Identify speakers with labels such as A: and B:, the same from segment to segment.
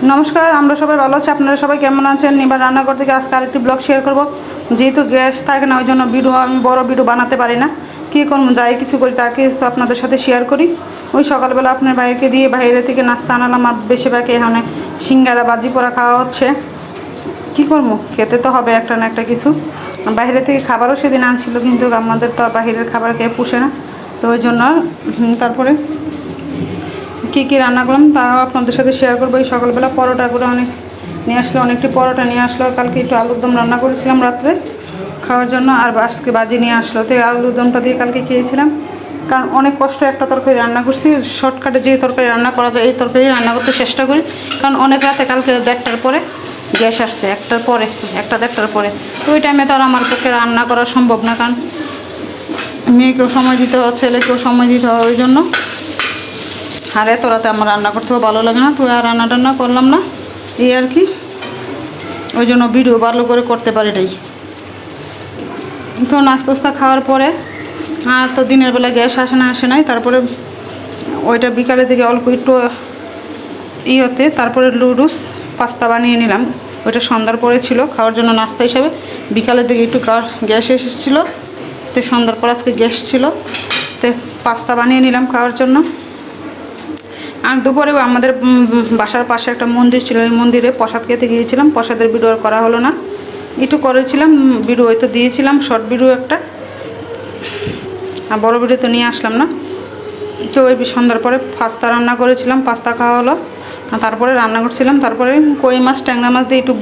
A: নমস্কার, আমরা সবাই ভালো আছি। আপনারা সবাই কেমন আছেন? এবার রান্নাঘর থেকে আজকে আরেকটি ব্লগ শেয়ার করব। যেহেতু গ্যাস থাকে না, ওই জন্য আমি বড় ভিডিও বানাতে পারি না। কী করবো, যাই কিছু করি তাকে তো আপনাদের সাথে শেয়ার করি। ওই সকালবেলা আপনার ভাইকে দিয়ে বাইরে থেকে নাস্তা আনালাম, আর বেশিরভাগ এখানে সিঙ্গারা বাজি পোড়া খাওয়া হচ্ছে। কী করবো, খেতে তো হবে একটা না একটা কিছু। বাইরে থেকে খাবারও সেদিন আনছিল, কিন্তু আমাদের তো আর বাইরের খাবার খেয়ে পুষে না, তো ওই জন্য তারপরে কী কী রান্না করলাম তাও আপনাদের সাথে শেয়ার করবো। এই সকালবেলা পরোটা করে নিয়ে আসলো, অনেকটি পরোটা নিয়ে আসলো। কালকে একটু আলুর দম রান্না করেছিলাম রাত্রে খাওয়ার জন্য, আর আজকে বাজি নিয়ে আসলো। তো আলুর দমটা দিয়ে কালকে খেয়েছিলাম, কারণ অনেক কষ্ট একটা তরকারি রান্না করছি। শর্টকাটে যে তরকারি রান্না করা যায় এই তরকারি রান্না করতে চেষ্টা করি, কারণ অনেক রাতে কালকে 1:30টার পরে গ্যাস আসছে, 1টার পরে 1:30টার পরে। তো ওই টাইমে তো আর আমার পক্ষে রান্না করা সম্ভব না, কারণ মেয়েকেও সময় দিতে হয়, ছেলেকেও সময় দিতে হয়, ওই জন্য। আর এত রাতে আমার রান্না করতেও ভালো লাগে না, তো আর রান্না টান্না করলাম না, এই আর কি। ওই জন্য ভিডিও ভালো করে করতে পারি নাই। তো নাস্তা খাওয়ার পরে আর তো দিনের বেলা গ্যাস আসে নাই, তারপরে ওইটা বিকালের দিকে অল্প একটু হতে তারপরে লুডুস পাস্তা বানিয়ে নিলাম। ওইটা সন্ধ্যার পরে ছিল খাওয়ার জন্য নাস্তা হিসাবে। বিকালের দিকে একটু গ্যাস এসেছিলো, তো সন্ধ্যার পর আজকে গ্যাস ছিল, তো পাস্তা বানিয়ে নিলাম খাওয়ার জন্য। আর দুপুরেও আমাদের বাসার পাশে একটা মন্দির ছিল, ওই মন্দিরে প্রসাদ খেতে গিয়েছিলাম। প্রসাদের ভিডিও আর করা হলো না, একটু করেছিলাম ভিডিও, হয়তো দিয়েছিলাম শর্ট ভিডিও একটা, আর বড় ভিডিও তো নিয়ে আসলাম না। তো ওই সন্ধ্যার পরে পাস্তা রান্না করেছিলাম, পাস্তা খাওয়া হলো। তারপরে রান্না করছিলাম, তারপরে কই মাছ ট্যাংরা মাছ দিয়ে একটু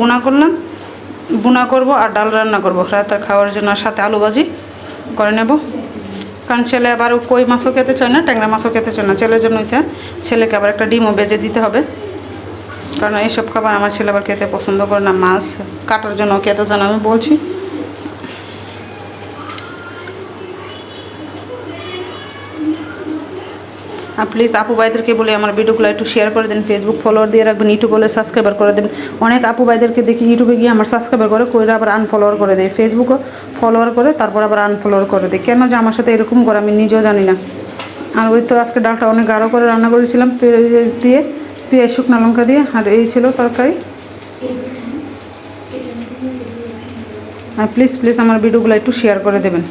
A: বুনা করব, আর ডাল রান্না করবো রাতে খাওয়ার জন্য, আর সাথে আলু ভাজি করে নেব। কারণ ছেলে আবার কই মাছও খেতে চায় না, ট্যাংরা মাছও খেতে চায় না। ছেলের জন্য হচ্ছে ছেলেকে আবার একটা ডিমও বেজে দিতে হবে, কারণ এইসব খাবার আমার ছেলে আবার খেতে পছন্দ করে না। মাছ কাটার জন্য খেতে চায় না, আমি বলছি। আর প্লিজ আপু ভাইদেরকে বলে আমার ভিডিওগুলো একটু শেয়ার করে দেন, ফেসবুক ফলোয়ার দিয়ে রাখবেন, ইউটিউবে সাবস্ক্রাইবার করে দেবেন। অনেক আপু ভাইদেরকে দেখি ইউটিউবে গিয়ে আমার সাবস্ক্রাইবার করে আবার আনফলোয়ার করে দেয়, ফেসবুকও ফলোয়ার করে তারপর আবার আনফলোয়ার করে দেয়। কেন যে আমার সাথে এরকম করে আমি নিজেও জানি না। আর ওই তো আজকে ডালটা অনেক গাঢ় করে রান্না করেছিলাম পেঁয়াজ দিয়ে, পেঁয়াজ শুকনো লঙ্কা দিয়ে, আর এই ছিল তরকারি। আর প্লিজ আমার ভিডিওগুলো একটু শেয়ার করে দেবেন।